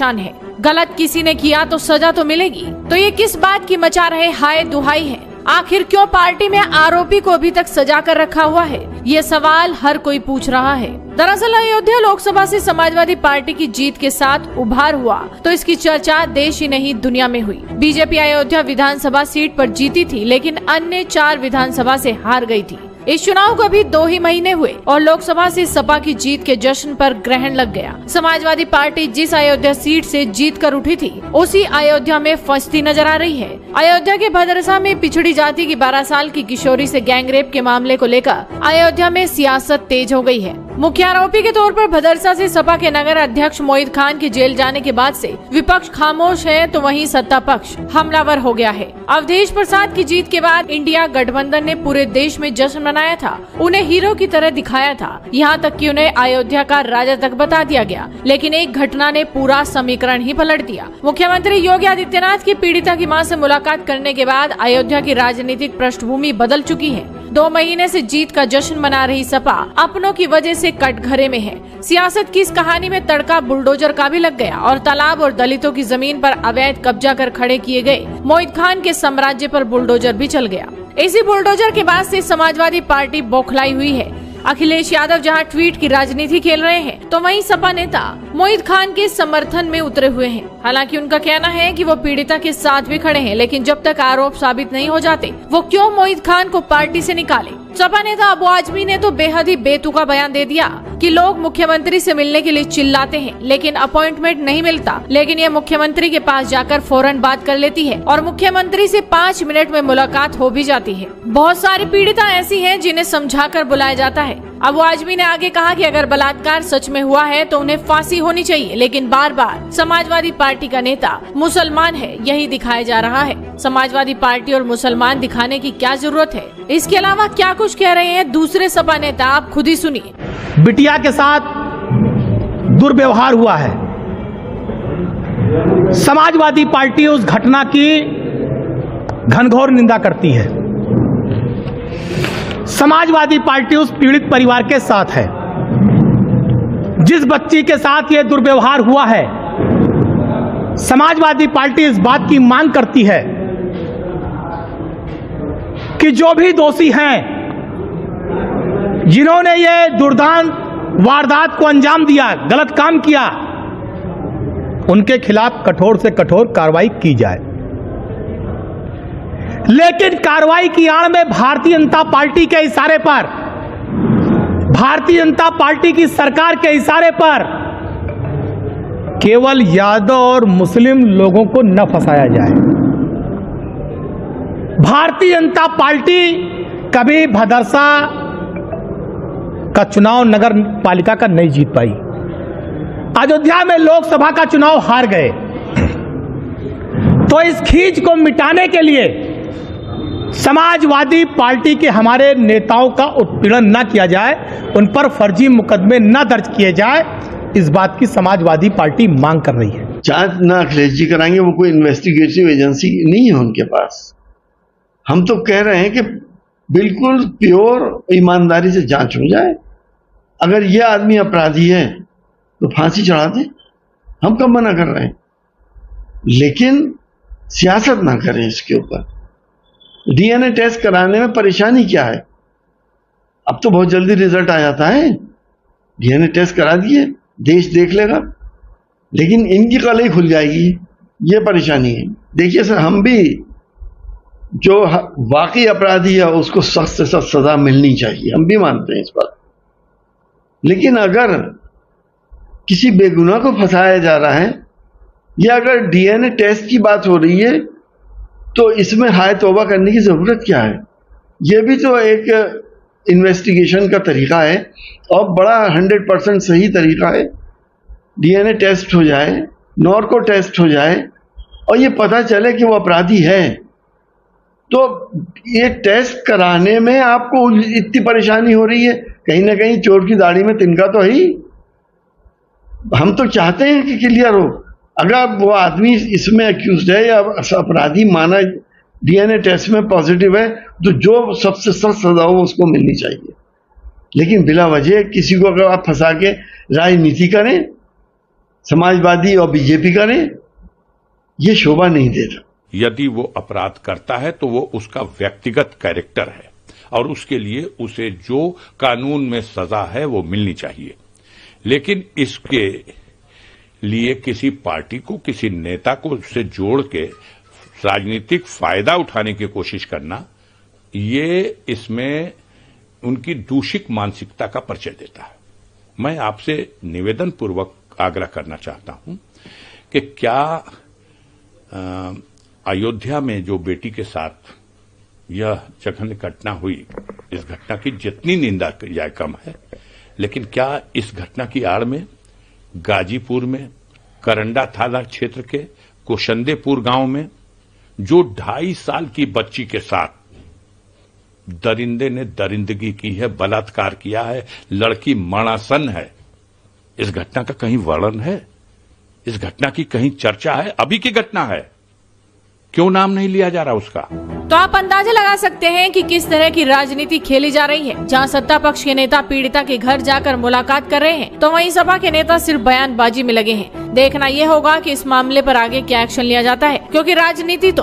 परेशान है। गलत किसी ने किया तो सजा तो मिलेगी, तो ये किस बात की मचा रहे हाय दुहाई है? आखिर क्यों पार्टी में आरोपी को अभी तक सजा कर रखा हुआ है? ये सवाल हर कोई पूछ रहा है। दरअसल अयोध्या लोकसभा से समाजवादी पार्टी की जीत के साथ उभार हुआ तो इसकी चर्चा देश ही नहीं दुनिया में हुई। बीजेपी अयोध्या विधानसभा सीट पर जीती थी, लेकिन अन्य 4 विधानसभा से हार गई थी। इस चुनाव को अभी 2 ही महीने हुए और लोकसभा से सपा की जीत के जश्न पर ग्रहण लग गया। समाजवादी पार्टी जिस अयोध्या सीट से जीत कर उठी थी, उसी अयोध्या में फंसती नजर आ रही है। अयोध्या के भदरसा में पिछड़ी जाति की 12 साल की किशोरी से गैंगरेप के मामले को लेकर अयोध्या में सियासत तेज हो गई है। मुख्य आरोपी के तौर पर भदरसा से सपा के नगर अध्यक्ष मोहित खान के जेल जाने के बाद से विपक्ष खामोश है, तो वहीं सत्ता पक्ष हमलावर हो गया है। अवधेश प्रसाद की जीत के बाद इंडिया गठबंधन ने पूरे देश में जश्न मनाया था, उन्हें हीरो की तरह दिखाया था, यहाँ तक कि उन्हें अयोध्या का राजा तक बता दिया गया। लेकिन एक घटना ने पूरा समीकरण ही पलट दिया। मुख्यमंत्री योगी आदित्यनाथ की पीड़िता की मां से मुलाकात करने के बाद अयोध्या की राजनीतिक पृष्ठभूमि बदल चुकी है। 2 महीने से जीत का जश्न मना रही सपा अपनों की वजह से कटघरे में है। सियासत की इस कहानी में तड़का बुलडोजर का भी लग गया और तालाब और दलितों की जमीन पर अवैध कब्जा कर खड़े किए गए मोहित खान के साम्राज्य पर बुलडोजर भी चल गया। इसी बुलडोजर के बाद से समाजवादी पार्टी बौखलाई हुई है। अखिलेश यादव जहां ट्वीट की राजनीति खेल रहे हैं, तो वहीं सपा नेता मोहित खान के समर्थन में उतरे हुए हैं। हालांकि उनका कहना है कि वो पीड़िता के साथ भी खड़े हैं, लेकिन जब तक आरोप साबित नहीं हो जाते वो क्यों मोहित खान को पार्टी से निकाले। सपा नेता अबू आजमी ने तो बेहद ही बेतुका बयान दे दिया कि लोग मुख्यमंत्री से मिलने के लिए चिल्लाते हैं, लेकिन अपॉइंटमेंट नहीं मिलता। लेकिन ये मुख्यमंत्री के पास जाकर फौरन बात कर लेती है और मुख्यमंत्री से 5 मिनट में मुलाकात हो भी जाती है। बहुत सारी पीड़िता ऐसी हैं जिन्हें समझाकर बुलाया जाता है। अबू आजमी ने आगे कहा कि अगर बलात्कार सच में हुआ है तो उन्हें फांसी होनी चाहिए, लेकिन बार बार समाजवादी पार्टी का नेता मुसलमान है यही दिखाया जा रहा है। समाजवादी पार्टी और मुसलमान दिखाने की क्या जरूरत है? इसके अलावा क्या कुछ कह रहे हैं दूसरे सपा नेता, आप खुद ही सुनिए। बिटिया के साथ दुर्व्यवहार हुआ है। समाजवादी पार्टी उस घटना की घनघोर निंदा करती है। समाजवादी पार्टी उस पीड़ित परिवार के साथ है। जिस बच्ची के साथ यह दुर्व्यवहार हुआ है, समाजवादी पार्टी इस बात की मांग करती है कि जो भी दोषी हैं, जिन्होंने ये दुर्दांत वारदात को अंजाम दिया, गलत काम किया, उनके खिलाफ कठोर से कठोर कार्रवाई की जाए। लेकिन कार्रवाई की आड़ में भारतीय जनता पार्टी के इशारे पर, भारतीय जनता पार्टी की सरकार के इशारे पर केवल यादव और मुस्लिम लोगों को न फंसाया जाए। भारतीय जनता पार्टी कभी भदरसा का चुनाव नगर पालिका का नहीं जीत पाई। अयोध्या में लोकसभा का चुनाव हार गए। तो इस खींच को मिटाने के लिए समाजवादी पार्टी के हमारे नेताओं का उत्पीड़न न किया जाए, उन पर फर्जी मुकदमे न दर्ज किए जाए, इस बात की समाजवादी पार्टी मांग कर रही है। जांच ना अखिलेश जी कराएंगे, वो कोई इन्वेस्टिगेटिव एजेंसी नहीं है उनके पास। हम तो कह रहे हैं कि बिल्कुल प्योर ईमानदारी से जांच हो जाए। अगर ये आदमी अपराधी है तो फांसी चढ़ा दें, हम कब मना कर रहे हैं, लेकिन सियासत ना करें इसके ऊपर। डीएनए टेस्ट कराने में परेशानी क्या है? अब तो बहुत जल्दी रिजल्ट आ जाता है। डीएनए टेस्ट करा दिए, देश देख लेगा, लेकिन इनकी कल ही खुल जाएगी, ये परेशानी है। देखिए सर, हम भी जो वाकई अपराधी है उसको सख्त से सख्त सजा मिलनी चाहिए, हम भी मानते हैं इस बात। लेकिन अगर किसी बेगुनाह को फंसाया जा रहा है या अगर डीएनए टेस्ट की बात हो रही है तो इसमें हाय तौबा करने की जरूरत क्या है? यह भी तो एक इन्वेस्टिगेशन का तरीका है और बड़ा 100% सही तरीका है। डीएनए टेस्ट हो जाए, नॉर्को टेस्ट हो जाए और ये पता चले कि वो अपराधी है, तो ये टेस्ट कराने में आपको इतनी परेशानी हो रही है। कहीं ना कहीं चोर की दाढ़ी में तिनका तो है ही। हम तो चाहते हैं कि क्लियर हो। अगर वो आदमी इसमें अक्यूज्ड है या अपराधी माना डीएनए टेस्ट में पॉजिटिव है, तो जो सबसे सख्त सजा हो उसको मिलनी चाहिए। लेकिन बिला वजह किसी को अगर आप फंसा के राजनीति करें समाजवादी और बीजेपी करें, ये शोभा नहीं देता। यदि वो अपराध करता है तो वो उसका व्यक्तिगत कैरेक्टर है और उसके लिए उसे जो कानून में सजा है वो मिलनी चाहिए। लेकिन इसके लिए किसी पार्टी को, किसी नेता को उससे जोड़ के राजनीतिक फायदा उठाने की कोशिश करना, ये इसमें उनकी दूषित मानसिकता का परिचय देता है। मैं आपसे निवेदन पूर्वक आग्रह करना चाहता हूं कि क्या अयोध्या में जो बेटी के साथ यह जघन्य घटना हुई, इस घटना की जितनी निंदा की जाए कम है, लेकिन क्या इस घटना की आड़ में गाजीपुर में करंडा थाना क्षेत्र के कोशंदेपुर गांव में जो 2.5 साल की बच्ची के साथ दरिंदे ने दरिंदगी की है, बलात्कार किया है, लड़की मणासन है, इस घटना का कहीं वर्णन है? इस घटना की कहीं चर्चा है? अभी की घटना है, क्यों नाम नहीं लिया जा रहा उसका? तो आप अंदाजा लगा सकते हैं कि किस तरह की राजनीति खेली जा रही है। जहां सत्ता पक्ष के नेता पीड़िता के घर जाकर मुलाकात कर रहे हैं, तो वहीं सपा के नेता सिर्फ बयानबाजी में लगे हैं। देखना यह होगा कि इस मामले पर आगे क्या एक्शन लिया जाता है, क्योंकि राजनीति तो